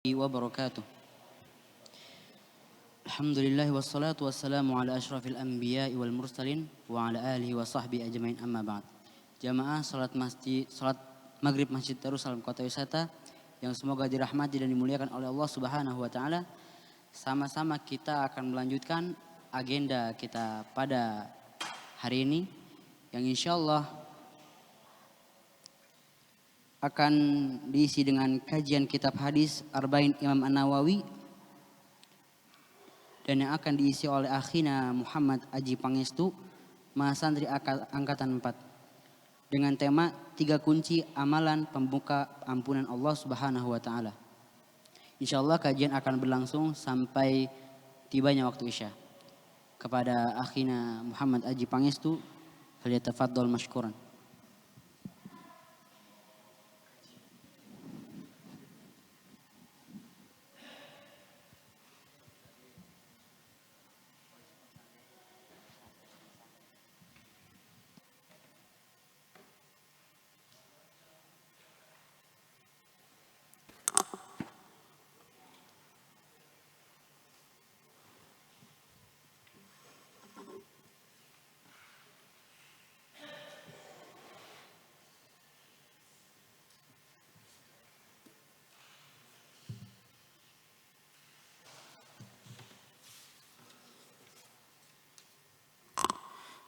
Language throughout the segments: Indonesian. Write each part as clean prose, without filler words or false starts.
wabarakatuh. Alhamdulillah wassalatu wassalamu ala asyrafil anbiya'i wal mursalin wa ala alihi wa sahbihi ajmain amma ba'd. Jamaah salat maghrib Masjid Darussalam Kota Wisata yang semoga dirahmati dan dimuliakan oleh Allah Subhanahu wa taala. Sama-sama kita akan melanjutkan agenda kita pada hari ini yang insyaallah akan diisi dengan kajian kitab hadis Arba'in Imam An-Nawawi dan yang akan diisi oleh akhina Muhammad Aji Pangestu, Mahasantri Angkatan 4 dengan tema 3 kunci amalan pembuka ampunan Allah Subhanahu wa taala. Insyaallah kajian akan berlangsung sampai tibanya waktu Isya. Kepada akhina Muhammad Aji Pangestu, falyatafaddal mashkuran.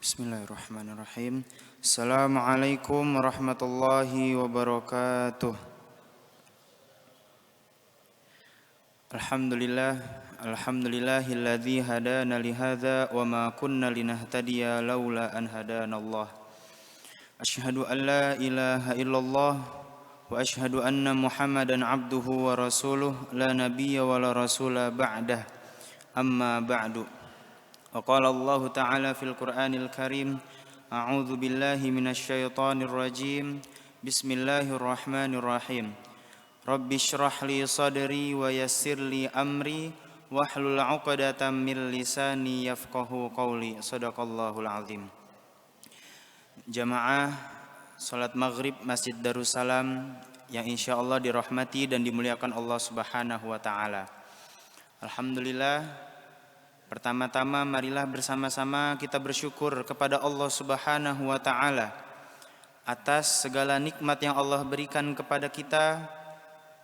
Bismillahirrahmanirrahim. Assalamualaikum warahmatullahi wabarakatuh. Alhamdulillahilladzi hadana lihadza wa ma kunna linahtadiya laula an hadanallah. Asyhadu an la ilaha illallah wa asyhadu anna Muhammadan abduhu wa rasuluh la nabiyya wa la rasula ba'dah. Amma ba'du. وقال الله تعالى في القرآن الكريم أعوذ بالله من الشيطان الرجيم بسم الله الرحمن الرحيم رب اشرح لي صدري ويسر لي أمري واحلل عقدة من لساني يفقهوا قولي صدق الله العظيم. Jamaah salat maghrib Masjid Darussalam yang insyaallah dirahmati dan dimuliakan Allah Subhanahu wa taala. Alhamdulillah, pertama-tama marilah bersama-sama kita bersyukur kepada Allah Subhanahu wa taala atas segala nikmat yang Allah berikan kepada kita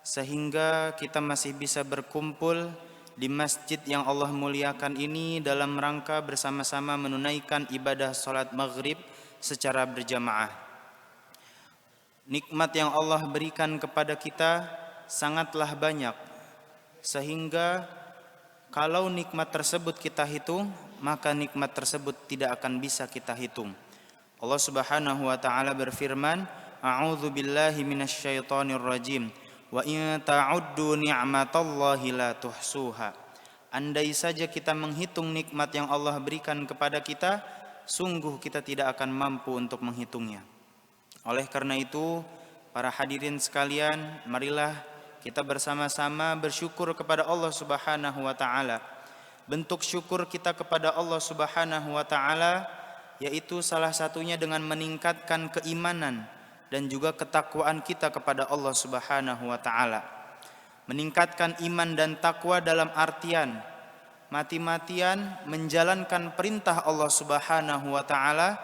sehingga kita masih bisa berkumpul di masjid yang Allah muliakan ini dalam rangka bersama-sama menunaikan ibadah salat maghrib secara berjamaah. Nikmat yang Allah berikan kepada kita sangatlah banyak sehingga kalau nikmat tersebut kita hitung, maka nikmat tersebut tidak akan bisa kita hitung. Allah Subhanahu wa taala berfirman, "A'udzu billahi minasyaitonir rajim. Wa in ta'uddu ni'matallahi la tuhsuha." Andai saja kita menghitung nikmat yang Allah berikan kepada kita, sungguh kita tidak akan mampu untuk menghitungnya. Oleh karena itu, para hadirin sekalian, marilah kita bersama-sama bersyukur kepada Allah Subhanahu wa taala. Bentuk syukur kita kepada Allah Subhanahu wa taala yaitu salah satunya dengan meningkatkan keimanan dan juga ketakwaan kita kepada Allah Subhanahu wa taala. Meningkatkan iman dan takwa dalam artian mati-matian menjalankan perintah Allah Subhanahu wa taala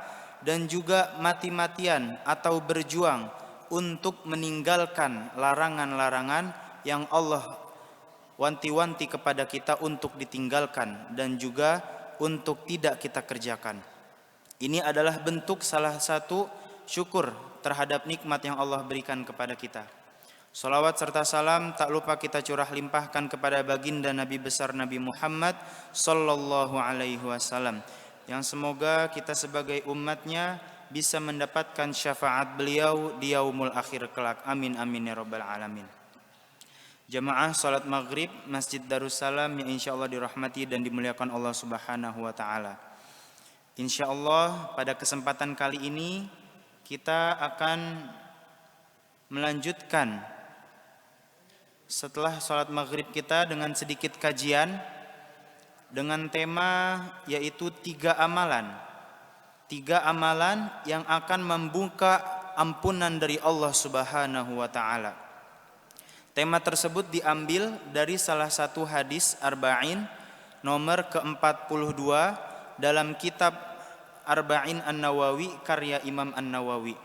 dan juga mati-matian atau berjuang untuk meninggalkan larangan-larangan yang Allah wanti-wanti kepada kita untuk ditinggalkan dan juga untuk tidak kita kerjakan. Ini adalah bentuk salah satu syukur terhadap nikmat yang Allah berikan kepada kita. Salawat serta salam tak lupa kita curah limpahkan kepada baginda Nabi besar Nabi Muhammad sallallahu alaihi wasallam yang semoga kita sebagai umatnya bisa mendapatkan syafaat beliau di yaumul akhir kelak. Amin amin ya rabbal alamin. Jamaah salat maghrib Masjid Darussalam yang insyaallah dirahmati dan dimuliakan Allah Subhanahu wa taala. Insyaallah pada kesempatan kali ini kita akan melanjutkan setelah salat maghrib kita dengan sedikit kajian dengan tema yaitu 3 amalan. 3 amalan yang akan membuka ampunan dari Allah Subhanahu wa taala. Tema tersebut diambil dari salah satu hadis Arba'in nomor ke-42 dalam kitab Arba'in An-Nawawi karya Imam An-Nawawi.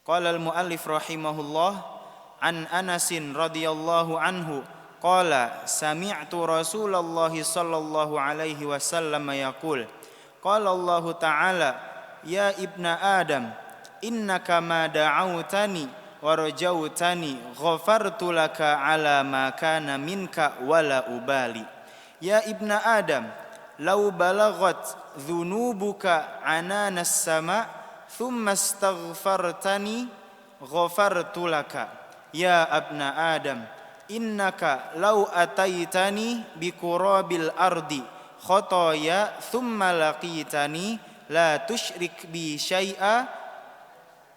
Qala al-muallif rahimahullah an Anasin radhiyallahu anhu qala sami'tu Rasulullah sallallahu alaihi wasallam yaqul qala Allah ta'ala ya ibna Adam innaka ma da'awtani wa rajautani ghafartu laka ala ma kana minka wala ubali. Ya ibna Adam law balaghat dhunubuka ananas sama thumma astaghfartani ghafartu laka. Ya abna Adam innaka law ataitani biqurabil ardi khotoya thumma laqitani la tusyrik bi syai'a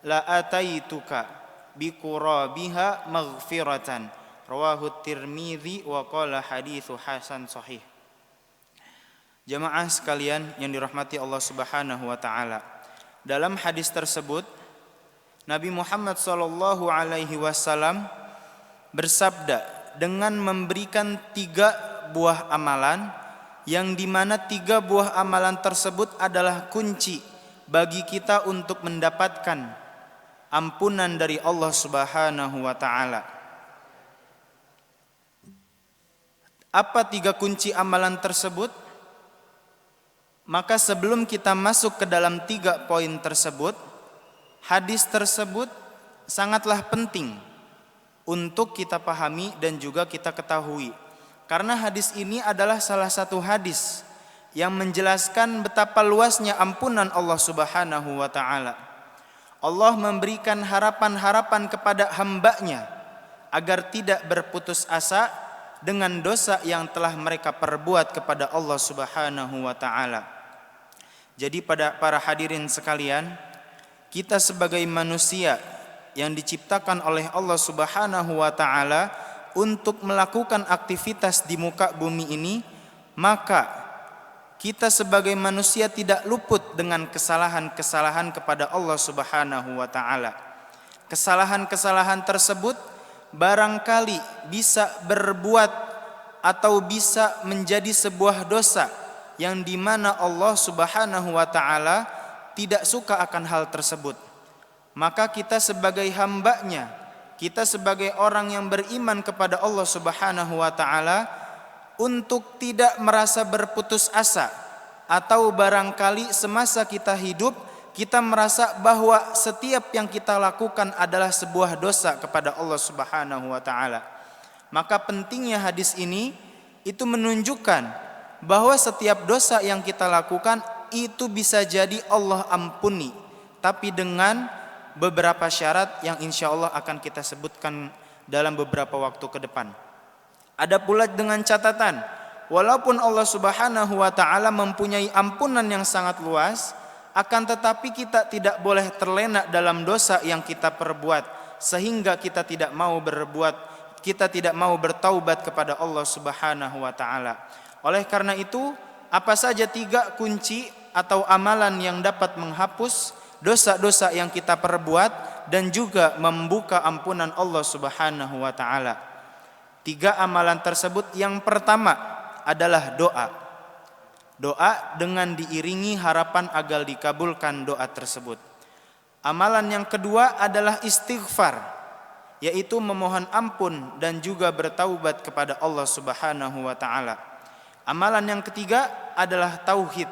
la ataituka biqurabiha maghfiratan. Rawahu Tirmidzi wa qala haditsu hasan sahih. Jamaah sekalian yang dirahmati Allah Subhanahu wa taala. Dalam hadis tersebut Nabi Muhammad sallallahu alaihi wasallam bersabda dengan memberikan 3 buah amalan yang dimana 3 buah amalan tersebut adalah kunci bagi kita untuk mendapatkan ampunan dari Allah Subhanahu wa taala. Apa 3 kunci amalan tersebut? Maka sebelum kita masuk ke dalam 3 poin tersebut, hadis tersebut sangatlah penting untuk kita pahami dan juga kita ketahui. Karena hadis ini adalah salah satu hadis yang menjelaskan betapa luasnya ampunan Allah Subhanahu wa taala. Allah memberikan harapan-harapan kepada hamba-Nya agar tidak berputus asa dengan dosa yang telah mereka perbuat kepada Allah Subhanahu wa taala. Jadi pada para hadirin sekalian, kita sebagai manusia yang diciptakan oleh Allah Subhanahu wa taala untuk melakukan aktivitas di muka bumi ini, maka kita sebagai manusia tidak luput dengan kesalahan-kesalahan kepada Allah Subhanahu wa taala. Kesalahan-kesalahan tersebut barangkali bisa berbuat atau bisa menjadi sebuah dosa yang dimana Allah Subhanahu wa taala tidak suka akan hal tersebut. Maka kita sebagai hamba-Nya, kita sebagai orang yang beriman kepada Allah Subhanahu wa taala, untuk tidak merasa berputus asa atau barangkali semasa kita hidup kita merasa bahwa setiap yang kita lakukan adalah sebuah dosa kepada Allah Subhanahu wa taala. Maka pentingnya hadis ini itu menunjukkan bahwa setiap dosa yang kita lakukan itu bisa jadi Allah ampuni, tapi dengan beberapa syarat yang insya Allah akan kita sebutkan dalam beberapa waktu ke depan. Ada pula dengan catatan, walaupun Allah Subhanahu wa taala mempunyai ampunan yang sangat luas, akan tetapi kita tidak boleh terlena dalam dosa yang kita perbuat sehingga kita tidak mau bertaubat kepada Allah Subhanahu wa taala. Oleh karena itu, apa saja 3 kunci atau amalan yang dapat menghapus dosa-dosa yang kita perbuat dan juga membuka ampunan Allah Subhanahu wa taala. 3 amalan tersebut, yang pertama adalah doa. Doa dengan diiringi harapan agar dikabulkan doa tersebut. Amalan yang kedua adalah istighfar, yaitu memohon ampun dan juga bertaubat kepada Allah Subhanahu wa taala. Amalan yang ketiga adalah tauhid,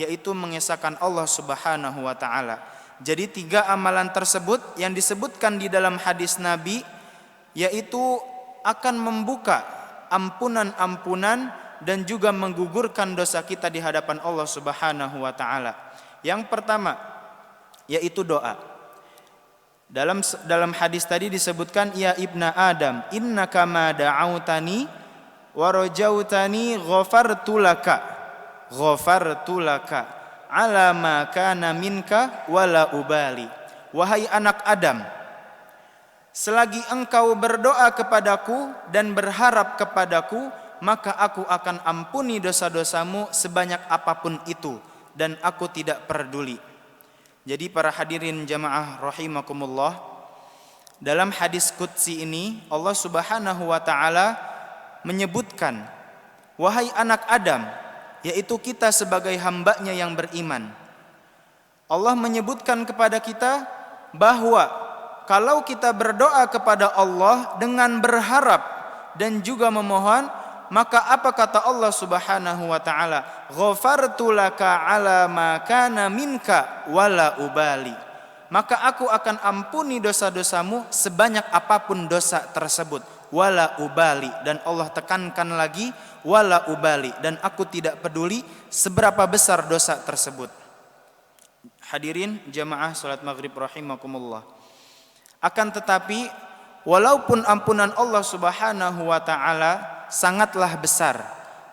yaitu mengesahkan Allah Subhanahu wa taala. Jadi 3 amalan tersebut yang disebutkan di dalam hadis Nabi, yaitu akan membuka ampunan-ampunan dan juga menggugurkan dosa kita di hadapan Allah Subhanahu wa taala. Yang pertama yaitu doa. Dalam hadis tadi disebutkan, ya ibna Adam innaka ma da'autani wa rajautani ghafartu laka ala ma kana minka wala ubali. Wahai anak Adam, selagi engkau berdoa kepadaku dan berharap kepadaku, maka aku akan ampuni dosa-dosamu sebanyak apapun itu, dan aku tidak peduli. Jadi para hadirin jamaah rahimakumullah, Dalam hadis qudsi ini Allah Subhanahu wa taala menyebutkan, wahai anak Adam, yaitu kita sebagai hambanya yang beriman. Allah menyebutkan kepada kita bahwa kalau kita berdoa kepada Allah dengan berharap dan juga memohon, maka apa kata Allah Subhanahu wa taala? Ghafartu laka ala ma kana minka wala ubali. Maka aku akan ampuni dosa-dosamu sebanyak apapun dosa tersebut. Wala ubali. Dan Allah tekankan lagi, wala ubali. Dan aku tidak peduli seberapa besar dosa tersebut. Hadirin jamaah salat maghrib rahimakumullah. Akan tetapi, walaupun ampunan Allah Subhanahu wa ta'ala sangatlah besar,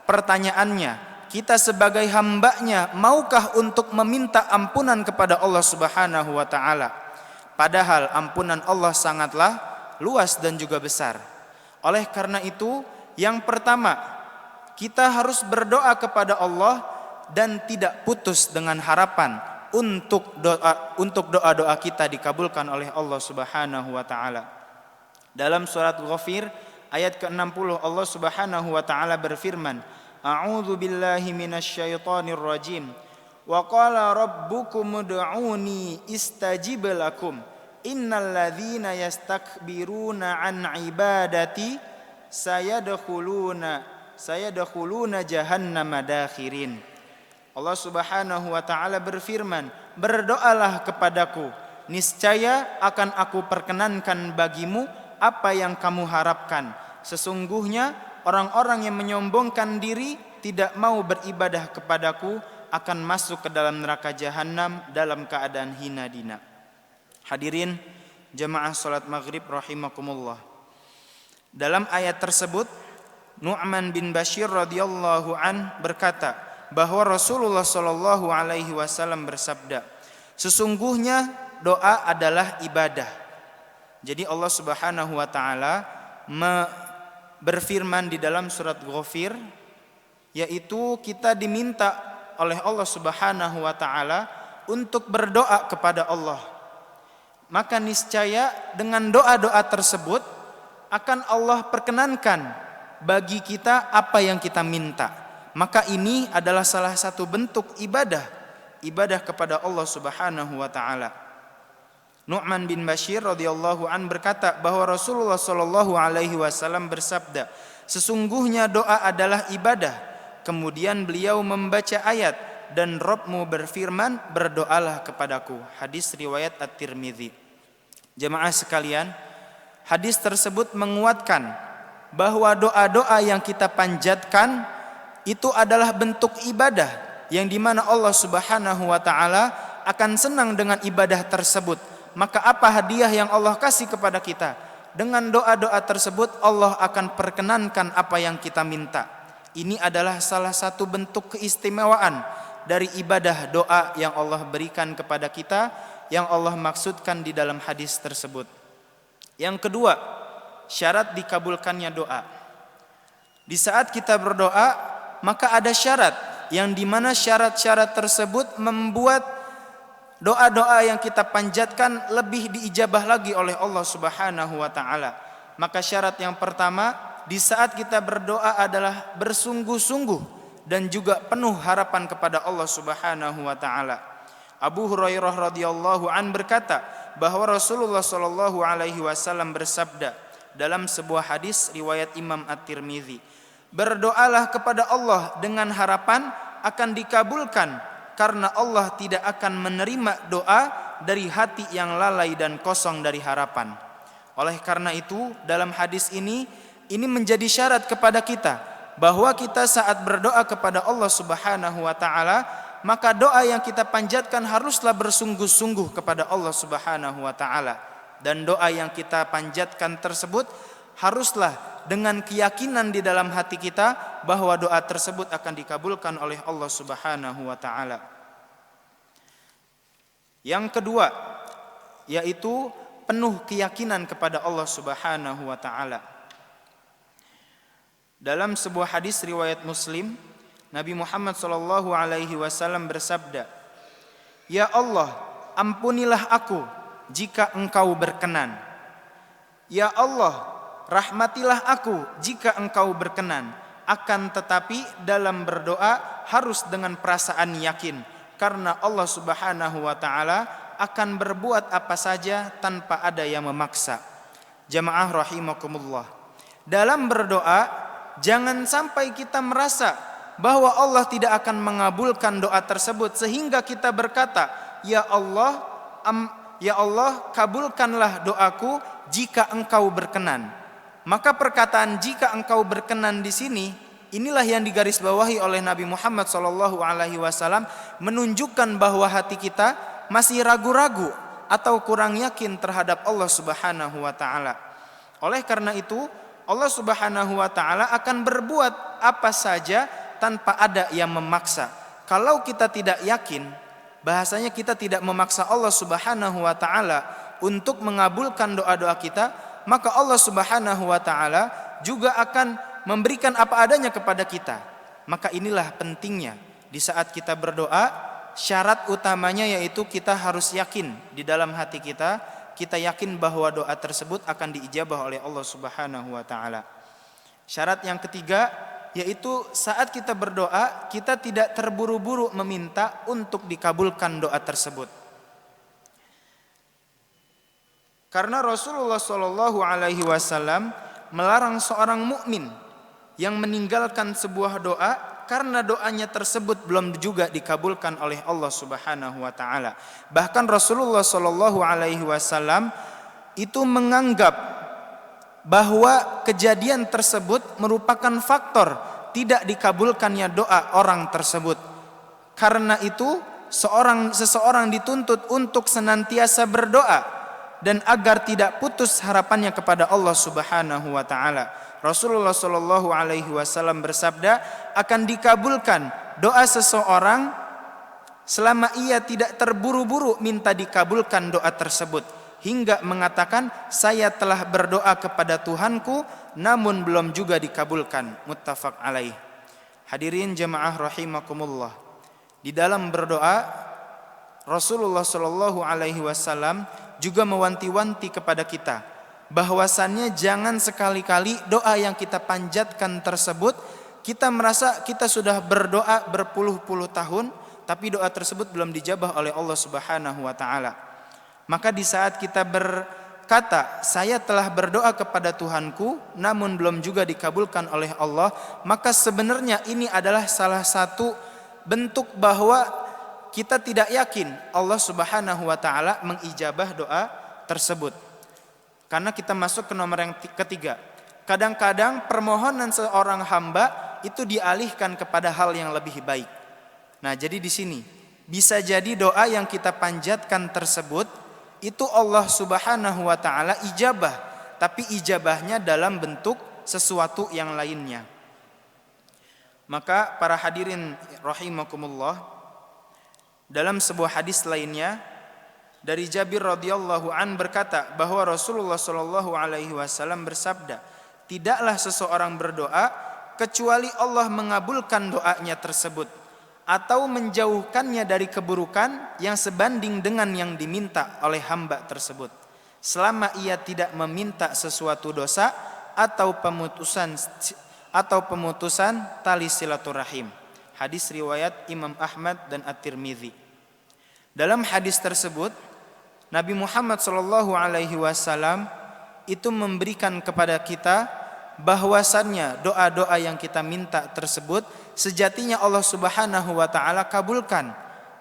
pertanyaannya, kita sebagai hambanya maukah untuk meminta ampunan kepada Allah Subhanahu wa ta'ala? Padahal ampunan Allah sangatlah luas dan juga besar. Oleh karena itu, yang pertama, kita harus berdoa kepada Allah dan tidak putus dengan harapan untuk doa-doa kita dikabulkan oleh Allah Subhanahu wa ta'ala. Dalam surat Ghafir ayat ke-60 Allah Subhanahu wa ta'ala berfirman, A'udzu billahi minasyaitonir rajim. Wa qala rabbukum ud'uni istajib lakum. Innal ladzina yastakbiruna an ibadati sayadkhuluna jahannama dakhirin. Allah Subhanahu wa taala berfirman, berdoalah kepadaku, niscaya akan aku perkenankan bagimu apa yang kamu harapkan. Sesungguhnya orang-orang yang menyombongkan diri tidak mau beribadah kepadaku akan masuk ke dalam neraka jahanam dalam keadaan hina dina. Hadirin jamaah salat maghrib rahimakumullah. Dalam ayat tersebut Nu'man bin Bashir radhiyallahu an berkata bahwa Rasulullah sallallahu alaihi wasallam bersabda, sesungguhnya doa adalah ibadah. Jadi Allah Subhanahu wa taala berfirman di dalam surat Ghafir, yaitu kita diminta oleh Allah Subhanahu wa taala untuk berdoa kepada Allah. Maka niscaya dengan doa-doa tersebut akan Allah perkenankan bagi kita apa yang kita minta. Maka ini adalah salah satu bentuk ibadah kepada Allah Subhanahu wa taala. Nu'man bin Bashir radhiyallahu an berkata bahwa Rasulullah sallallahu alaihi wasallam bersabda, sesungguhnya doa adalah ibadah. Kemudian beliau membaca ayat, dan Rabbmu berfirman, berdoalah kepadaku. Hadis riwayat At-Tirmidzi. Jemaah sekalian, hadis tersebut menguatkan bahwa doa-doa yang kita panjatkan itu adalah bentuk ibadah yang dimana Allah Subhanahu wa taala akan senang dengan ibadah tersebut. Maka apa hadiah yang Allah kasih kepada kita? Dengan doa-doa tersebut Allah akan perkenankan apa yang kita minta. Ini adalah salah satu bentuk keistimewaan dari ibadah doa yang Allah berikan kepada kita, yang Allah maksudkan di dalam hadis tersebut. Yang kedua, syarat dikabulkannya doa. Di saat kita berdoa, maka ada syarat yang dimana syarat-syarat tersebut membuat doa-doa yang kita panjatkan lebih diijabah lagi oleh Allah Subhanahu wa taala. Maka syarat yang pertama, di saat kita berdoa adalah bersungguh-sungguh dan juga penuh harapan kepada Allah Subhanahu wa taala. Abu Hurairah radhiyallahu an berkata bahwa Rasulullah sallallahu alaihi wasallam bersabda dalam sebuah hadis riwayat Imam At-Tirmidzi, berdoalah kepada Allah dengan harapan akan dikabulkan, karena Allah tidak akan menerima doa dari hati yang lalai dan kosong dari harapan. Oleh karena itu, dalam hadis ini menjadi syarat kepada kita bahwa kita saat berdoa kepada Allah Subhanahu wa taala, maka doa yang kita panjatkan haruslah bersungguh-sungguh kepada Allah Subhanahu wa taala. Dan doa yang kita panjatkan tersebut haruslah dengan keyakinan di dalam hati kita bahwa doa tersebut akan dikabulkan oleh Allah Subhanahu wa taala. Yang kedua, yaitu penuh keyakinan kepada Allah Subhanahu wa taala. Dalam sebuah hadis riwayat Muslim, Nabi Muhammad sallallahu alaihi wasallam bersabda, "Ya Allah, ampunilah aku jika Engkau berkenan. Ya Allah, rahmatilah aku jika Engkau berkenan. Akan tetapi dalam berdoa harus dengan perasaan yakin, karena Allah Subhanahu wa taala akan berbuat apa saja tanpa ada yang memaksa. Jamaah rahimakumullah. Dalam berdoa jangan sampai kita merasa bahwa Allah tidak akan mengabulkan doa tersebut sehingga kita berkata, ya Allah, kabulkanlah doaku jika Engkau berkenan. Maka perkataan jika Engkau berkenan di sini, inilah yang digarisbawahi oleh Nabi Muhammad SAW, menunjukkan bahwa hati kita masih ragu-ragu atau kurang yakin terhadap Allah Subhanahu wa taala. Oleh karena itu, Allah Subhanahu wa taala akan berbuat apa saja tanpa ada yang memaksa. Kalau kita tidak yakin, bahasanya kita tidak memaksa Allah Subhanahu wa taala untuk mengabulkan doa-doa kita, maka Allah Subhanahu wa taala juga akan memberikan apa adanya kepada kita. Maka inilah pentingnya di saat kita berdoa, syarat utamanya yaitu kita harus yakin di dalam hati kita yakin bahwa doa tersebut akan diijabah oleh Allah Subhanahu wa taala. Syarat yang ketiga yaitu saat kita berdoa, kita tidak terburu-buru meminta untuk dikabulkan doa tersebut. Karena Rasulullah SAW melarang seorang mukmin yang meninggalkan sebuah doa karena doanya tersebut belum juga dikabulkan oleh Allah Subhanahu wa taala. Bahkan Rasulullah SAW itu menganggap bahwa kejadian tersebut merupakan faktor tidak dikabulkannya doa orang tersebut. Karena itu seseorang dituntut untuk senantiasa berdoa dan agar tidak putus harapannya kepada Allah Subhanahu wa taala. Rasulullah SAW bersabda, akan dikabulkan doa seseorang selama ia tidak terburu-buru minta dikabulkan doa tersebut, hingga mengatakan, saya telah berdoa kepada Tuhanku namun belum juga dikabulkan. Muttafaq alaih. Hadirin jamaah rahimakumullah. Di dalam berdoa, Rasulullah SAW juga mewanti-wanti kepada kita bahwasannya jangan sekali-kali doa yang kita panjatkan tersebut kita merasa kita sudah berdoa berpuluh-puluh tahun tapi doa tersebut belum dijabah oleh Allah Subhanahu wa taala. Maka di saat kita berkata, saya telah berdoa kepada Tuhanku namun belum juga dikabulkan oleh Allah, maka sebenarnya ini adalah salah satu bentuk bahwa kita tidak yakin Allah Subhanahu wa taala mengijabah doa tersebut. Karena kita masuk ke nomor yang ketiga. Kadang-kadang permohonan seorang hamba itu dialihkan kepada hal yang lebih baik. Nah, jadi di sini bisa jadi doa yang kita panjatkan tersebut itu Allah Subhanahu wa taala ijabah, tapi ijabahnya dalam bentuk sesuatu yang lainnya. Maka para hadirin rahimakumullah, dalam sebuah hadis lainnya dari Jabir radhiyallahu an berkata bahwa Rasulullah sallallahu alaihi wasallam bersabda, tidaklah seseorang berdoa kecuali Allah mengabulkan doanya tersebut atau menjauhkannya dari keburukan yang sebanding dengan yang diminta oleh hamba tersebut, selama ia tidak meminta sesuatu dosa atau pemutusan tali silaturahim. Hadis riwayat Imam Ahmad dan At-Tirmidzi. Dalam hadis tersebut, Nabi Muhammad SAW itu memberikan kepada kita bahwasannya doa-doa yang kita minta tersebut sejatinya Allah Subhanahu wa taala kabulkan.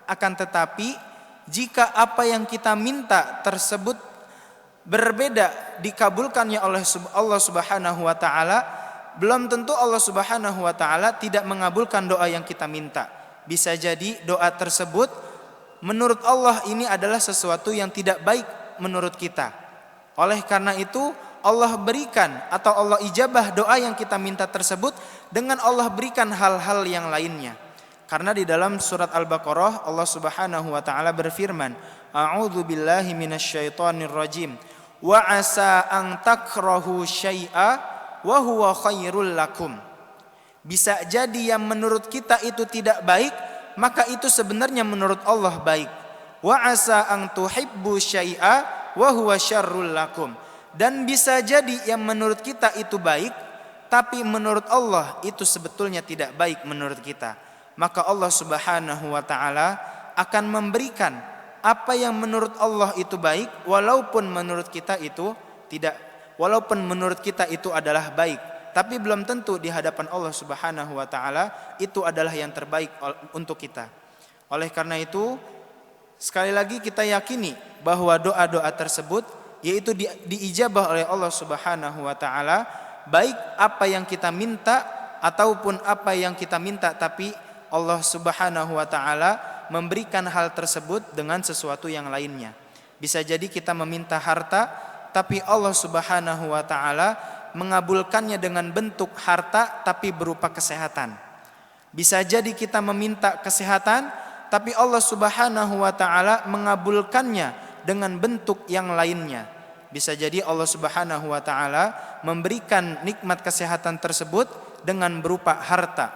Akan tetapi jika apa yang kita minta tersebut berbeda dikabulkannya oleh Allah Subhanahu wa taala, belum tentu Allah Subhanahu wa taala tidak mengabulkan doa yang kita minta. Bisa jadi doa tersebut menurut Allah ini adalah sesuatu yang tidak baik menurut kita. Oleh karena itu Allah berikan atau Allah ijabah doa yang kita minta tersebut dengan Allah berikan hal-hal yang lainnya. Karena di dalam surat Al-Baqarah Allah Subhanahu wa taala berfirman, A'udzu billahi minasyaitonir rajim. Wa asa an takrahu syai'a wa huwa khairul lakum. Bisa jadi yang menurut kita itu tidak baik, maka itu sebenarnya menurut Allah baik. Wa asa an tuhibbu syai'a wa huwa syarrul lakum. Dan bisa jadi yang menurut kita itu baik, tapi menurut Allah itu sebetulnya tidak baik menurut kita. Maka Allah Subhanahu wa taala akan memberikan apa yang menurut Allah itu baik, walaupun menurut kita itu tidak, walaupun menurut kita itu adalah baik, tapi belum tentu di hadapan Allah Subhanahu wa taala itu adalah yang terbaik untuk kita. Oleh karena itu, sekali lagi kita yakini bahwa doa-doa tersebut yaitu diijabah oleh Allah Subhanahu wa taala, baik apa yang kita minta ataupun apa yang kita minta tapi Allah Subhanahu wa taala memberikan hal tersebut dengan sesuatu yang lainnya. Bisa jadi kita meminta harta tapi Allah Subhanahu wa taala mengabulkannya dengan bentuk harta tapi berupa kesehatan. Bisa jadi kita meminta kesehatan tapi Allah Subhanahu wa taala mengabulkannya dengan bentuk yang lainnya. Bisa jadi Allah Subhanahu wa taala memberikan nikmat kesehatan tersebut dengan berupa harta,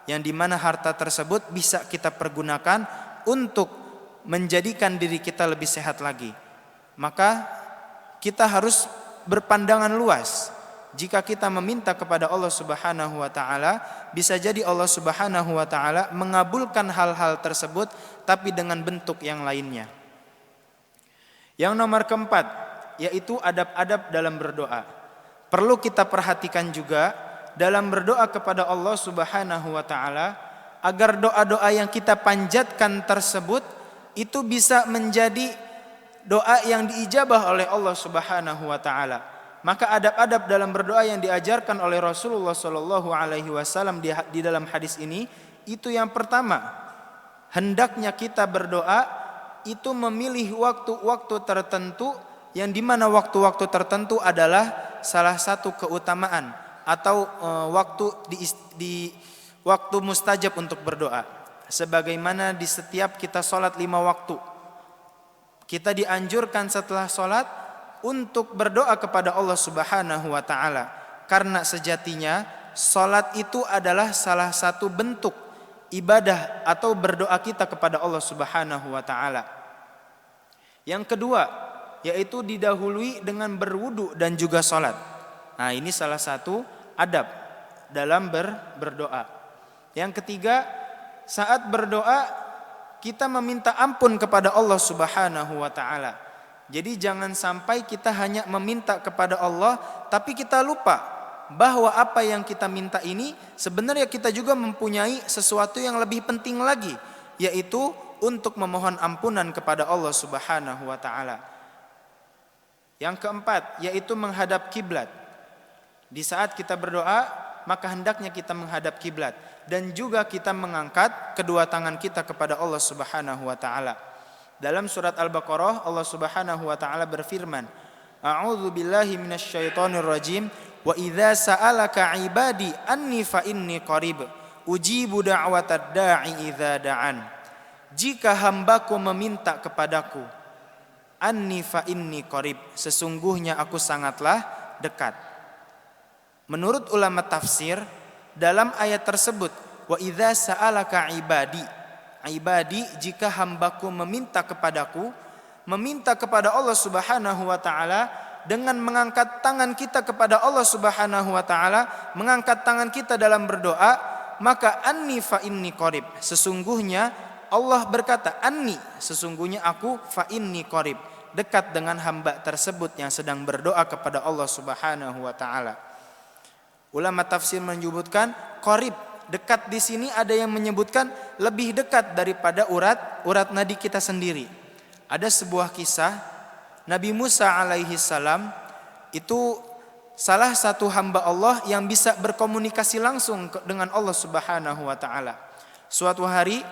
yang dimana harta tersebut bisa kita pergunakan untuk menjadikan diri kita lebih sehat lagi. Maka kita harus berpandangan luas. Jika kita meminta kepada Allah Subhanahu wa taala, bisa jadi Allah Subhanahu wa taala mengabulkan hal-hal tersebut tapi dengan bentuk yang lainnya. Yang nomor keempat, yaitu adab-adab dalam berdoa. Perlu kita perhatikan juga dalam berdoa kepada Allah Subhanahu wa taala agar doa-doa yang kita panjatkan tersebut itu bisa menjadi doa yang diijabah oleh Allah Subhanahu wa taala. Maka adab-adab dalam berdoa yang diajarkan oleh Rasulullah sallallahu alaihi wasallam di dalam hadis ini, itu yang pertama, hendaknya kita berdoa itu memilih waktu-waktu tertentu, yang dimana waktu-waktu tertentu adalah salah satu keutamaan atau waktu di waktu mustajab untuk berdoa. Sebagaimana di setiap kita sholat 5 waktu, kita dianjurkan setelah sholat untuk berdoa kepada Allah Subhanahu wa taala, karena sejatinya sholat itu adalah salah satu bentuk ibadah atau berdoa kita kepada Allah Subhanahu wa taala. Yang kedua, yaitu didahului dengan berwudu dan juga sholat. Nah, ini salah satu adab dalam berdoa. Yang ketiga, saat berdoa kita meminta ampun kepada Allah Subhanahu wa taala. Jadi jangan sampai kita hanya meminta kepada Allah tapi kita lupa bahwa apa yang kita minta ini sebenarnya kita juga mempunyai sesuatu yang lebih penting lagi, yaitu untuk memohon ampunan kepada Allah Subhanahu wa taala. Yang keempat, yaitu menghadap kiblat. Di saat kita berdoa, maka hendaknya kita menghadap kiblat dan juga kita mengangkat kedua tangan kita kepada Allah Subhanahu wa taala. Dalam surat Al-Baqarah Allah Subhanahu wa taala berfirman, A'udzu billahi minasyaitonir rajim. Wa idza sa'alaka 'ibadi anni fa inni qarib ujibu da'watad da'i idza da'an. Jika hambaku meminta kepadaku, anni fa inni qarib, sesungguhnya aku sangatlah dekat. Menurut ulama tafsir, dalam ayat tersebut, wa idza sa'alaka 'ibadi, jika hambaku meminta kepadaku, meminta kepada Allah Subhanahu wa taala dengan mengangkat tangan kita kepada Allah Subhanahu wa taala, mengangkat tangan kita dalam berdoa, maka anni fa inni qarib, sesungguhnya Allah berkata, anni, sesungguhnya aku, fa inni qarib, dekat dengan hamba tersebut yang sedang berdoa kepada Allah Subhanahu wa taala. Ulama tafsir menyebutkan qarib, dekat di sini ada yang menyebutkan lebih dekat daripada urat nadi kita sendiri. Ada sebuah kisah Nabi Musa alaihi salam itu salah satu hamba Allah yang bisa berkomunikasi langsung dengan Allah Subhanahu wa taala. Suatu hari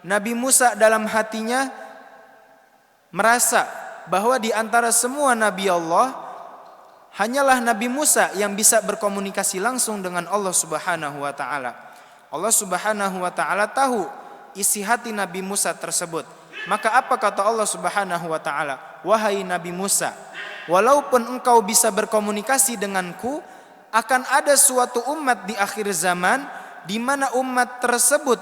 Nabi Musa dalam hatinya merasa bahwa di antara semua nabi Allah hanyalah Nabi Musa yang bisa berkomunikasi langsung dengan Allah Subhanahu wa taala. Allah Subhanahu wa taala tahu isi hati Nabi Musa tersebut. Maka apa kata Allah Subhanahu wa taala? Wahai Nabi Musa, walaupun engkau bisa berkomunikasi denganku, akan ada suatu umat di akhir zaman di mana umat tersebut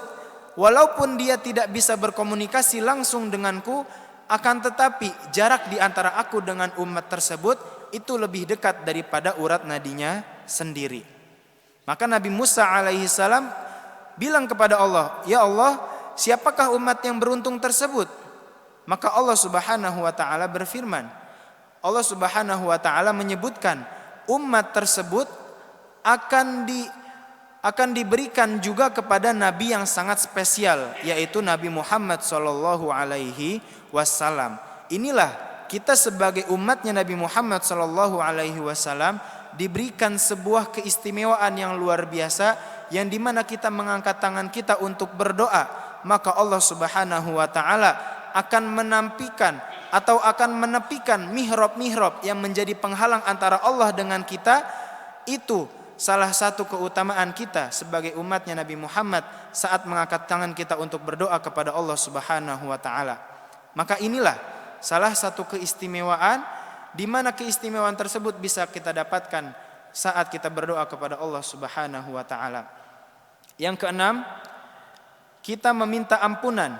walaupun dia tidak bisa berkomunikasi langsung denganku, akan tetapi jarak di antara aku dengan umat tersebut itu lebih dekat daripada urat nadinya sendiri. Maka Nabi Musa alaihi salam bilang kepada Allah, "Ya Allah, siapakah umat yang beruntung tersebut?" Maka Allah Subhanahu wa taala berfirman, Allah Subhanahu wa taala menyebutkan umat tersebut akan diberikan juga kepada nabi yang sangat spesial, yaitu Nabi Muhammad sallallahu alaihi wasallam. Inilah kita sebagai umatnya Nabi Muhammad sallallahu alaihi wasallam diberikan sebuah keistimewaan yang luar biasa, yang dimana kita mengangkat tangan kita untuk berdoa, maka Allah Subhanahu wa taala akan menampikan atau akan menepikan mihrab-mihrab yang menjadi penghalang antara Allah dengan kita. Itu salah satu keutamaan kita sebagai umatnya Nabi Muhammad saat mengangkat tangan kita untuk berdoa kepada Allah Subhanahu wa taala. Maka inilah salah satu keistimewaan, di mana keistimewaan tersebut bisa kita dapatkan saat kita berdoa kepada Allah Subhanahu wa taala. Yang keenam, kita meminta ampunan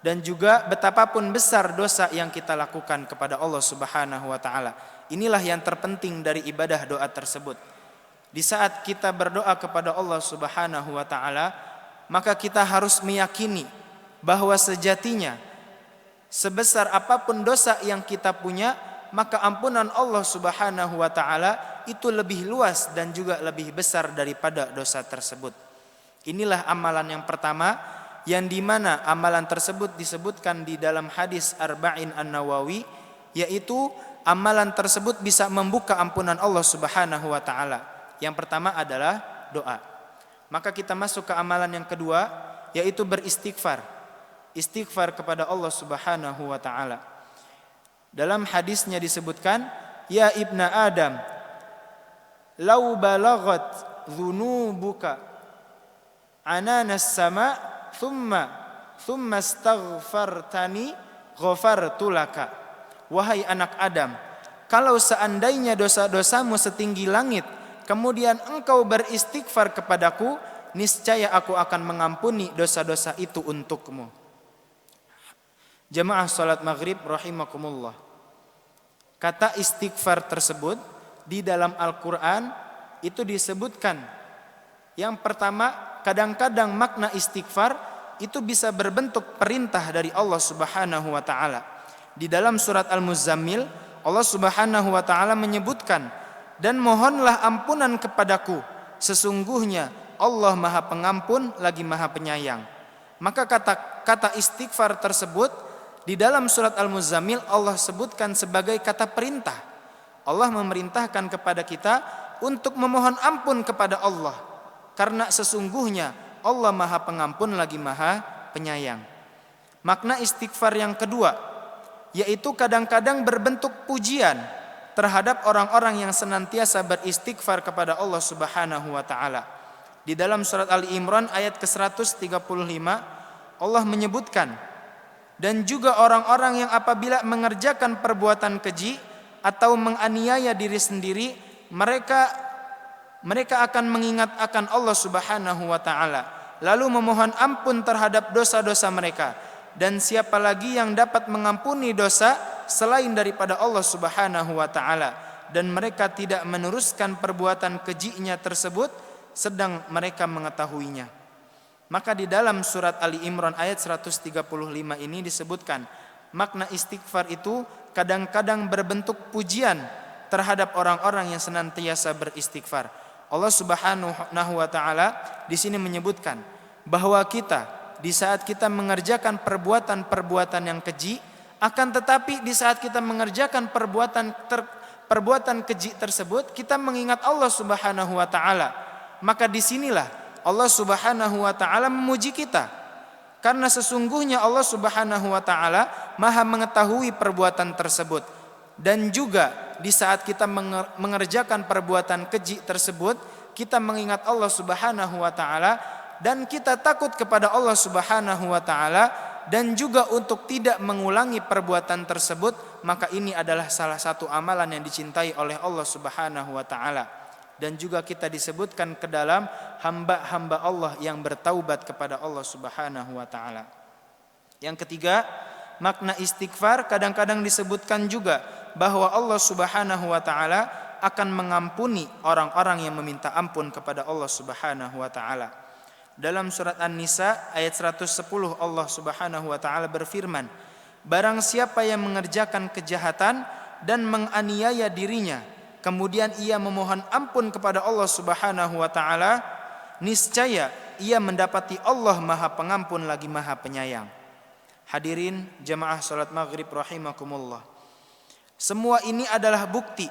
dan juga betapapun besar dosa yang kita lakukan kepada Allah Subhanahu wa taala. Inilah yang terpenting dari ibadah doa tersebut. Di saat kita berdoa kepada Allah Subhanahu wa taala, maka kita harus meyakini bahwa sejatinya sebesar apapun dosa yang kita punya, maka ampunan Allah Subhanahu wa taala itu lebih luas dan juga lebih besar daripada dosa tersebut. Inilah amalan yang pertama, yang dimana amalan tersebut disebutkan di dalam hadis Arba'in An-Nawawi, yaitu amalan tersebut bisa membuka ampunan Allah Subhanahu wa taala. Yang pertama adalah doa. Maka kita masuk ke amalan yang kedua, yaitu beristighfar. Istighfar kepada Allah Subhanahu wa taala. Dalam hadisnya disebutkan, "Ya ibna Adam, lau balaghat dzunubuka ananas sama thumma astaghfartani ghafartu laka." Wahai anak Adam, kalau seandainya dosa-dosamu setinggi langit, kemudian engkau beristighfar kepadaku, niscaya aku akan mengampuni dosa-dosa itu untukmu. Jamaah salat maghrib rahimakumullah. Kata istighfar tersebut di dalam Al-Quran itu disebutkan. Yang pertama, kadang-kadang makna istighfar itu bisa berbentuk perintah dari Allah Subhanahu wa taala. Di dalam surat Al-Muzammil, Allah Subhanahu wa taala menyebutkan, "Dan mohonlah ampunan kepadaku, sesungguhnya Allah Maha Pengampun lagi Maha Penyayang." Maka kata istighfar tersebut di dalam surat Al-Muzammil Allah sebutkan sebagai kata perintah. Allah memerintahkan kepada kita untuk memohon ampun kepada Allah, karena sesungguhnya Allah Maha Pengampun lagi Maha Penyayang. Makna istighfar yang kedua, yaitu kadang-kadang berbentuk pujian terhadap orang-orang yang senantiasa beristighfar kepada Allah Subhanahu wa taala. Di dalam surat Ali Imran ayat ke-135 Allah menyebutkan, "Dan juga orang-orang yang apabila mengerjakan perbuatan keji atau menganiaya diri sendiri, mereka akan mengingat akan Allah Subhanahu wa taala, lalu memohon ampun terhadap dosa-dosa mereka. Dan siapa lagi yang dapat mengampuni dosa selain daripada Allah Subhanahu wa taala, dan mereka tidak meneruskan perbuatan kejinya tersebut sedang mereka mengetahuinya." Maka di dalam surat Ali Imran ayat 135 ini disebutkan, makna istighfar itu kadang-kadang berbentuk pujian terhadap orang-orang yang senantiasa beristighfar. Allah Subhanahu wa taala di sini menyebutkan bahwa kita di saat kita mengerjakan perbuatan-perbuatan yang keji, akan tetapi di saat kita mengerjakan perbuatan keji tersebut, kita mengingat Allah Subhanahu wa taala. Maka disinilah Allah Subhanahu wa taala memuji kita, karena sesungguhnya Allah Subhanahu wa taala Maha mengetahui perbuatan tersebut. Dan juga di saat kita mengerjakan perbuatan keji tersebut, kita mengingat Allah Subhanahu wa taala dan kita takut kepada Allah Subhanahu wa taala, dan juga untuk tidak mengulangi perbuatan tersebut, maka ini adalah salah satu amalan yang dicintai oleh Allah Subhanahu wa taala. Dan juga kita disebutkan ke dalam hamba-hamba Allah yang bertaubat kepada Allah Subhanahu wa taala. Yang ketiga, makna istighfar kadang-kadang disebutkan juga bahwa Allah Subhanahu wa taala akan mengampuni orang-orang yang meminta ampun kepada Allah Subhanahu wa taala. Dalam surat An-Nisa ayat 110 Allah Subhanahu wa taala berfirman, barang siapa yang mengerjakan kejahatan dan menganiaya dirinya, kemudian ia memohon ampun kepada Allah Subhanahu wa taala, niscaya ia mendapati Allah Maha Pengampun lagi Maha Penyayang. Hadirin jamaah salat maghrib rahimakumullah. Semua ini adalah bukti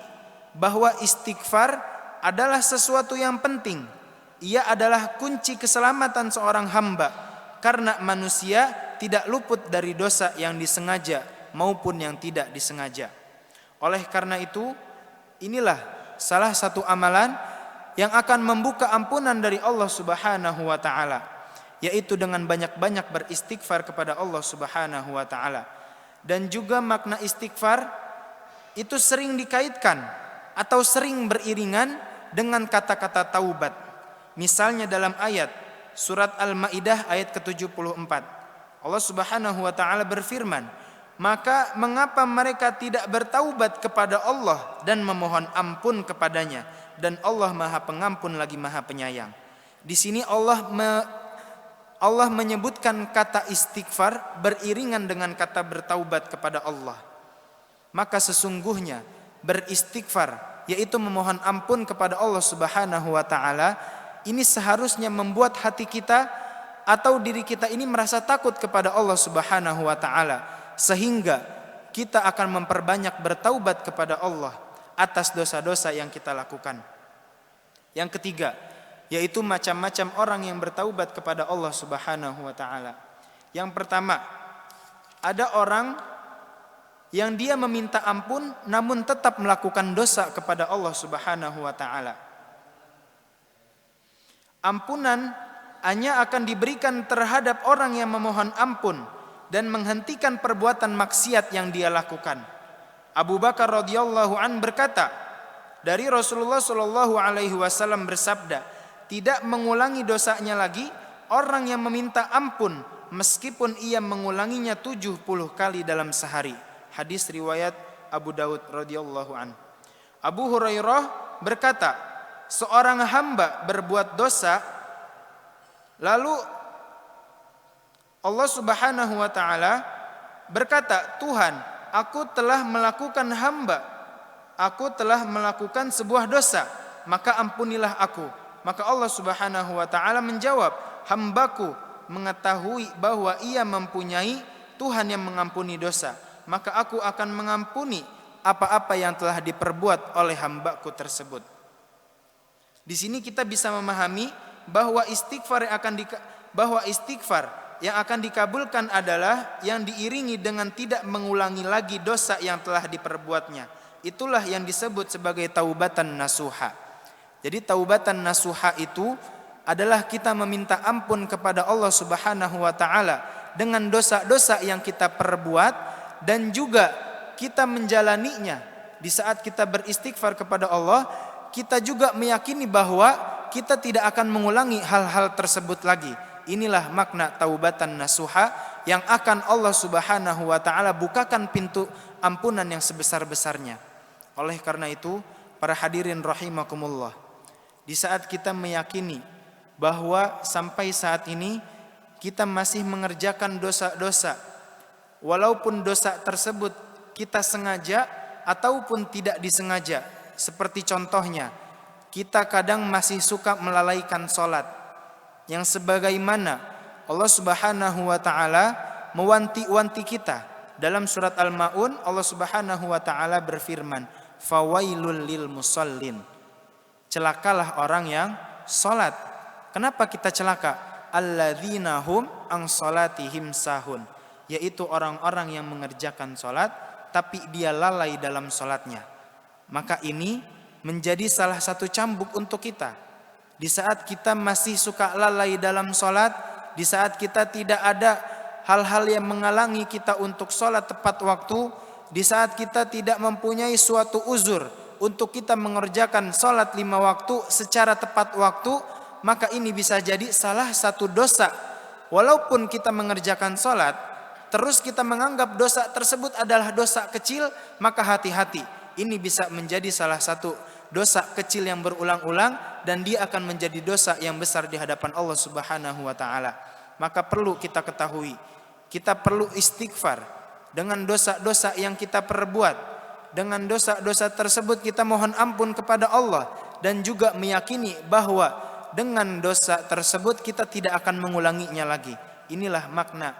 bahwa istighfar adalah sesuatu yang penting. Ia adalah kunci keselamatan seorang hamba, karena manusia tidak luput dari dosa yang disengaja maupun yang tidak disengaja. Oleh karena itu, inilah salah satu amalan yang akan membuka ampunan dari Allah Subhanahu wa taala, yaitu dengan banyak-banyak beristighfar kepada Allah Subhanahu wa taala. Dan juga makna istighfar itu sering dikaitkan atau sering beriringan dengan kata-kata taubat. Misalnya dalam ayat surat Al-Maidah ayat ke-74. Allah Subhanahu wa taala berfirman, maka mengapa mereka tidak bertaubat kepada Allah dan memohon ampun kepadanya, dan Allah Maha Pengampun lagi Maha Penyayang. Di sini Allah menyebutkan kata istighfar beriringan dengan kata bertaubat kepada Allah. Maka sesungguhnya beristighfar, yaitu memohon ampun kepada Allah Subhanahu wa taala, ini seharusnya membuat hati kita atau diri kita ini merasa takut kepada Allah Subhanahu wa taala, sehingga kita akan memperbanyak bertaubat kepada Allah atas dosa-dosa yang kita lakukan. Yang ketiga, yaitu macam-macam orang yang bertaubat kepada Allah Subhanahu wa taala. Yang pertama, ada orang yang dia meminta ampun namun tetap melakukan dosa kepada Allah Subhanahu wa taala. Ampunan hanya akan diberikan terhadap orang yang memohon ampun dan menghentikan perbuatan maksiat yang dia lakukan. Abu Bakar radhiyallahu an berkata, dari Rasulullah sallallahu alaihi wasallam bersabda, tidak mengulangi dosanya lagi orang yang meminta ampun meskipun ia mengulanginya 70 kali dalam sehari. Hadis riwayat Abu Daud radhiyallahu an. Abu Hurairah berkata, seorang hamba berbuat dosa, lalu Allah Subhanahu wa taala berkata, Tuhan, aku telah melakukan sebuah dosa, maka ampunilah aku. Maka Allah Subhanahu wa taala menjawab, hambaku mengetahui bahwa ia mempunyai Tuhan yang mengampuni dosa, maka aku akan mengampuni apa-apa yang telah diperbuat oleh hambaku tersebut. Di sini kita bisa memahami bahwa istighfar yang akan dikabulkan adalah yang diiringi dengan tidak mengulangi lagi dosa yang telah diperbuatnya. Itulah yang disebut sebagai taubatan nasuha. Jadi taubatan nasuha itu adalah kita meminta ampun kepada Allah Subhanahu wa taala dengan dosa-dosa yang kita perbuat, dan juga kita menjalaninya. Di saat kita beristighfar kepada Allah, kita juga meyakini bahwa kita tidak akan mengulangi hal-hal tersebut lagi. Inilah makna taubatan nasuha yang akan Allah Subhanahu wa taala bukakan pintu ampunan yang sebesar-besarnya. Oleh karena itu, para hadirin rahimakumullah, di saat kita meyakini bahwa sampai saat ini kita masih mengerjakan dosa-dosa, walaupun dosa tersebut kita sengaja ataupun tidak disengaja. Seperti contohnya, kita kadang masih suka melalaikan sholat, yang sebagaimana Allah Subhanahu wa ta'ala mewanti-wanti kita. Dalam surat Al-Ma'un, Allah Subhanahu wa ta'ala berfirman, fawailul lil musallin, celakalah orang yang sholat. Kenapa kita celaka? Alladzina hum an sholatihim sahun, yaitu orang-orang yang mengerjakan sholat tapi dia lalai dalam sholatnya. Maka ini menjadi salah satu cambuk untuk kita. Di saat kita masih suka lalai dalam sholat, di saat kita tidak ada hal-hal yang menghalangi kita untuk sholat tepat waktu, di saat kita tidak mempunyai suatu uzur untuk kita mengerjakan sholat 5 waktu secara tepat waktu, maka ini bisa jadi salah satu dosa. Walaupun kita mengerjakan sholat, terus kita menganggap dosa tersebut adalah dosa kecil, maka hati-hati. Ini bisa menjadi salah satu dosa kecil yang berulang-ulang dan dia akan menjadi dosa yang besar di hadapan Allah Subhanahu wa taala. Maka perlu kita ketahui, kita perlu istighfar dengan dosa-dosa yang kita perbuat. Dengan dosa-dosa tersebut kita mohon ampun kepada Allah dan juga meyakini bahwa dengan dosa tersebut kita tidak akan mengulanginya lagi. Inilah makna,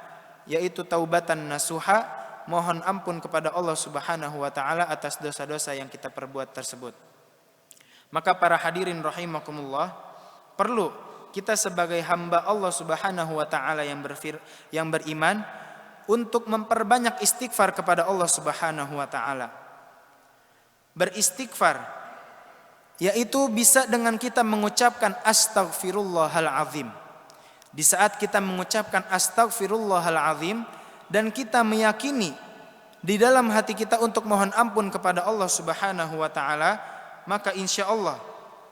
yaitu taubatan nasuha, mohon ampun kepada Allah Subhanahu wa taala atas dosa-dosa yang kita perbuat tersebut. Maka para hadirin rahimakumullah, perlu kita sebagai hamba Allah Subhanahu wa taala yang beriman untuk memperbanyak istighfar kepada Allah Subhanahu wa taala. Beristighfar yaitu bisa dengan kita mengucapkan astaghfirullahal azim. Di saat kita mengucapkan astaghfirullahal azim dan kita meyakini di dalam hati kita untuk mohon ampun kepada Allah Subhanahu wa taala, maka insya Allah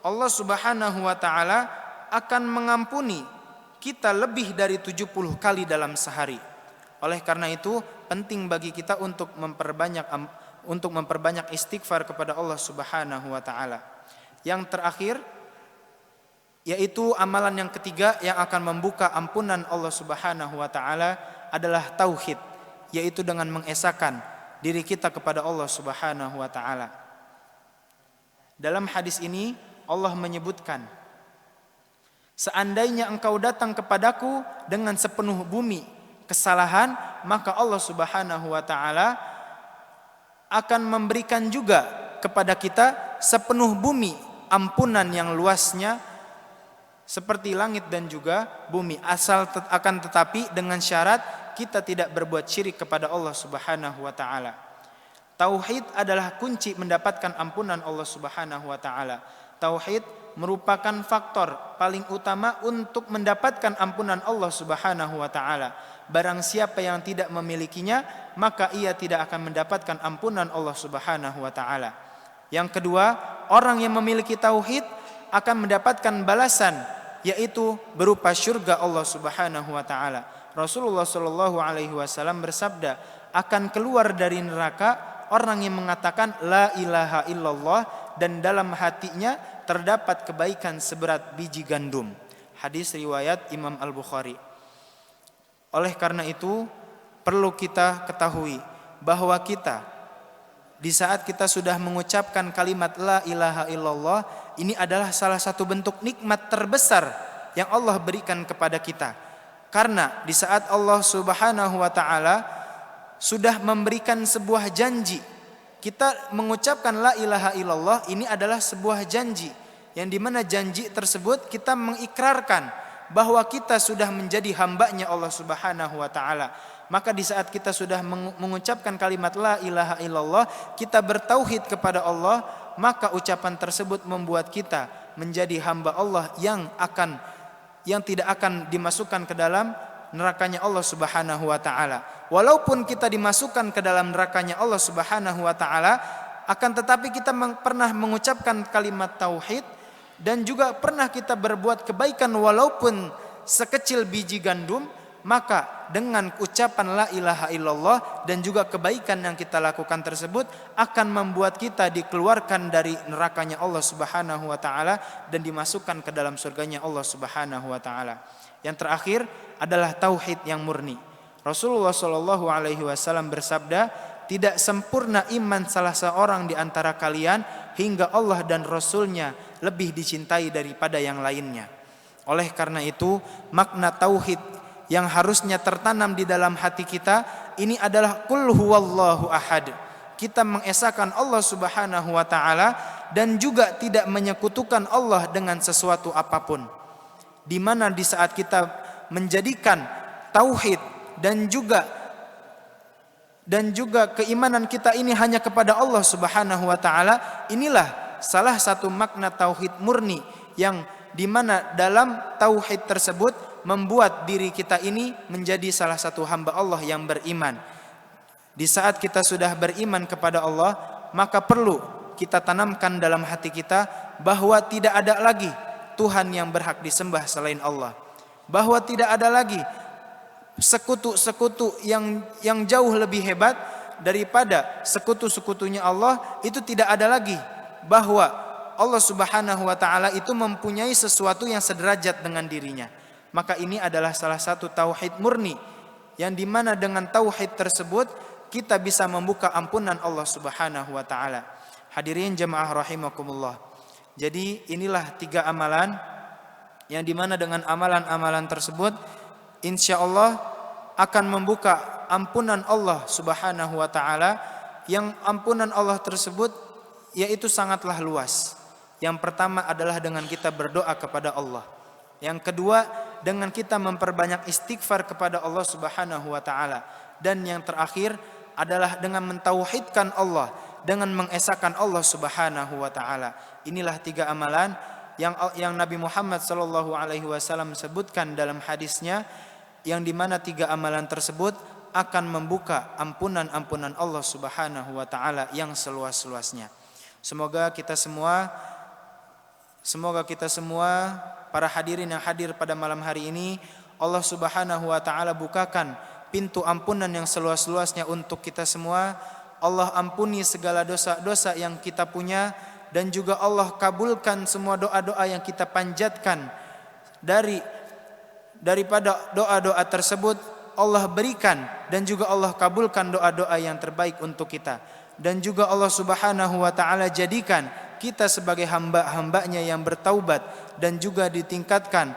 Allah Subhanahu wa taala akan mengampuni kita lebih dari 70 kali dalam sehari. Oleh karena itu penting bagi kita untuk memperbanyak istighfar kepada Allah Subhanahu wa taala. Yang terakhir yaitu amalan yang ketiga yang akan membuka ampunan Allah Subhanahu wa taala adalah tauhid, yaitu dengan mengesahkan diri kita kepada Allah Subhanahu wa taala. Dalam hadis ini Allah menyebutkan, seandainya engkau datang kepadaku dengan sepenuh bumi kesalahan, maka Allah Subhanahu wa taala akan memberikan juga kepada kita sepenuh bumi ampunan yang luasnya seperti langit dan juga bumi, akan tetapi dengan syarat kita tidak berbuat syirik kepada Allah Subhanahu wa taala. Tauhid adalah kunci mendapatkan ampunan Allah Subhanahu wa taala. Tauhid merupakan faktor paling utama untuk mendapatkan ampunan Allah Subhanahu wa taala. Barang siapa yang tidak memilikinya, maka ia tidak akan mendapatkan ampunan Allah Subhanahu wa taala. Yang kedua, orang yang memiliki tauhid akan mendapatkan balasan, yaitu berupa syurga Allah Subhanahu wa taala. Rasulullah sallallahu alaihi wasallam bersabda, akan keluar dari neraka orang yang mengatakan la ilaha illallah dan dalam hatinya terdapat kebaikan seberat biji gandum. Hadis riwayat Imam Al-Bukhari. Oleh karena itu perlu kita ketahui bahwa kita di saat kita sudah mengucapkan kalimat la ilaha illallah, ini adalah salah satu bentuk nikmat terbesar yang Allah berikan kepada kita. Karena di saat Allah Subhanahu wa taala sudah memberikan sebuah janji, kita mengucapkan la ilaha illallah, ini adalah sebuah janji yang dimana janji tersebut kita mengikrarkan bahwa kita sudah menjadi hambanya Allah Subhanahu wa taala. Maka di saat kita sudah mengucapkan kalimat la ilaha illallah, kita bertauhid kepada Allah, maka ucapan tersebut membuat kita menjadi hamba Allah yang tidak akan dimasukkan ke dalam nerakanya Allah Subhanahu wa taala. Walaupun kita dimasukkan ke dalam nerakanya Allah Subhanahu wa taala, akan tetapi kita pernah mengucapkan kalimat tauhid dan juga pernah kita berbuat kebaikan walaupun sekecil biji gandum, maka dengan ucapan la ilaha illallah dan juga kebaikan yang kita lakukan tersebut akan membuat kita dikeluarkan dari nerakanya Allah Subhanahu wa taala dan dimasukkan ke dalam surganya Allah Subhanahu wa taala. Yang terakhir adalah tauhid yang murni. Rasulullah sallallahu alaihi wasallam bersabda, tidak sempurna iman salah seorang di antara kalian hingga Allah dan Rasulnya lebih dicintai daripada yang lainnya. Oleh karena itu, makna tauhid yang harusnya tertanam di dalam hati kita ini adalah qul huwallahu ahad. Kita mengesahkan Allah Subhanahu wa taala dan juga tidak menyekutukan Allah dengan sesuatu apapun. Di mana di saat kita menjadikan tauhid dan juga keimanan kita ini hanya kepada Allah Subhanahu wa taala, inilah salah satu makna tauhid murni yang di mana dalam tauhid tersebut membuat diri kita ini menjadi salah satu hamba Allah yang beriman. Di saat kita sudah beriman kepada Allah, maka perlu kita tanamkan dalam hati kita bahwa tidak ada lagi Tuhan yang berhak disembah selain Allah. Bahwa tidak ada lagi sekutu-sekutu yang jauh lebih hebat daripada sekutu-sekutunya Allah, itu tidak ada lagi bahwa Allah Subhanahu wa taala itu mempunyai sesuatu yang sederajat dengan dirinya. Maka ini adalah salah satu tauhid murni, yang dimana dengan tauhid tersebut kita bisa membuka ampunan Allah Subhanahu wa taala. Hadirin jemaah rahimakumullah. Jadi inilah 3 amalan yang dimana dengan amalan-amalan tersebut insya Allah akan membuka ampunan Allah Subhanahu wa taala, yang ampunan Allah tersebut yaitu sangatlah luas. Yang pertama adalah dengan kita berdoa kepada Allah. Yang kedua dengan kita memperbanyak istighfar kepada Allah Subhanahu wa taala. Dan yang terakhir adalah dengan mentauhidkan Allah, dengan mengesahkan Allah Subhanahu wa taala. Inilah 3 amalan yang Nabi Muhammad sallallahu alaihi wasallam sebutkan dalam hadisnya, yang dimana 3 amalan tersebut akan membuka ampunan-ampunan Allah Subhanahu wa taala yang seluas-luasnya. Semoga kita semua para hadirin yang hadir pada malam hari ini, Allah Subhanahu wa taala bukakan pintu ampunan yang seluas-luasnya untuk kita semua. Allah ampuni segala dosa-dosa yang kita punya, dan juga Allah kabulkan semua doa-doa yang kita panjatkan. Daripada doa-doa tersebut Allah berikan dan juga Allah kabulkan doa-doa yang terbaik untuk kita. Dan juga Allah Subhanahu wa taala jadikan kita sebagai hamba-hambanya yang bertaubat, dan juga ditingkatkan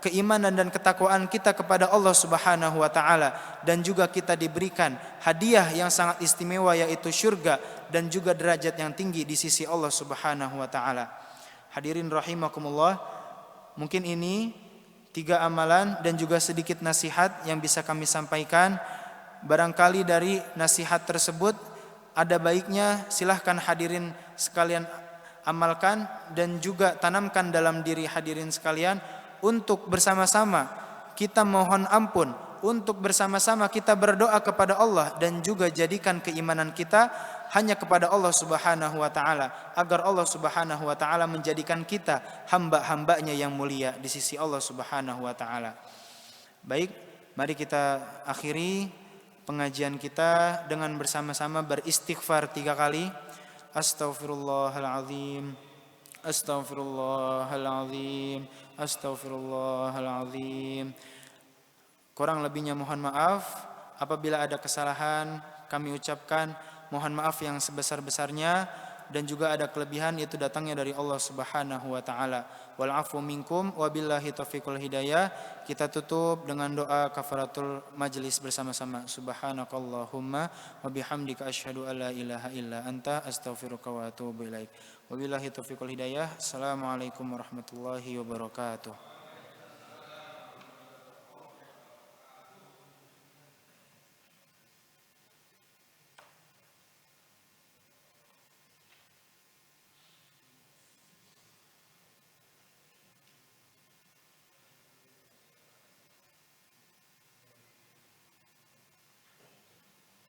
keimanan dan ketakwaan kita kepada Allah Subhanahu wa taala, dan juga kita diberikan hadiah yang sangat istimewa yaitu syurga dan juga derajat yang tinggi di sisi Allah Subhanahu wa taala. Hadirin rahimakumullah, mungkin ini 3 amalan dan juga sedikit nasihat yang bisa kami sampaikan. Barangkali dari nasihat tersebut ada baiknya silahkan hadirin sekalian amalkan dan juga tanamkan dalam diri hadirin sekalian, untuk bersama-sama kita mohon ampun, untuk bersama-sama kita berdoa kepada Allah, dan juga jadikan keimanan kita hanya kepada Allah Subhanahu wa taala, agar Allah Subhanahu wa taala menjadikan kita hamba-hambanya yang mulia di sisi Allah Subhanahu wa taala. Baik, mari kita akhiri pengajian kita dengan bersama-sama beristighfar 3 kali. Astaghfirullahaladzim, astaghfirullahaladzim, astaghfirullahaladzim. Kurang lebihnya mohon maaf. Apabila ada kesalahan kami ucapkan mohon maaf yang sebesar-besarnya, dan juga ada kelebihan itu datangnya dari Allah Subhanahu wa taala. Wal afu minkum wabillahi taufiqul hidayah. Kita tutup dengan doa kafaratul majlis bersama-sama. Subhanakallahumma wa bihamdika asyhadu alla ilaha illa anta astaghfiruka wa atubu ilaik. Wabillahi taufiqul hidayah. Assalamualaikum warahmatullahi wabarakatuh.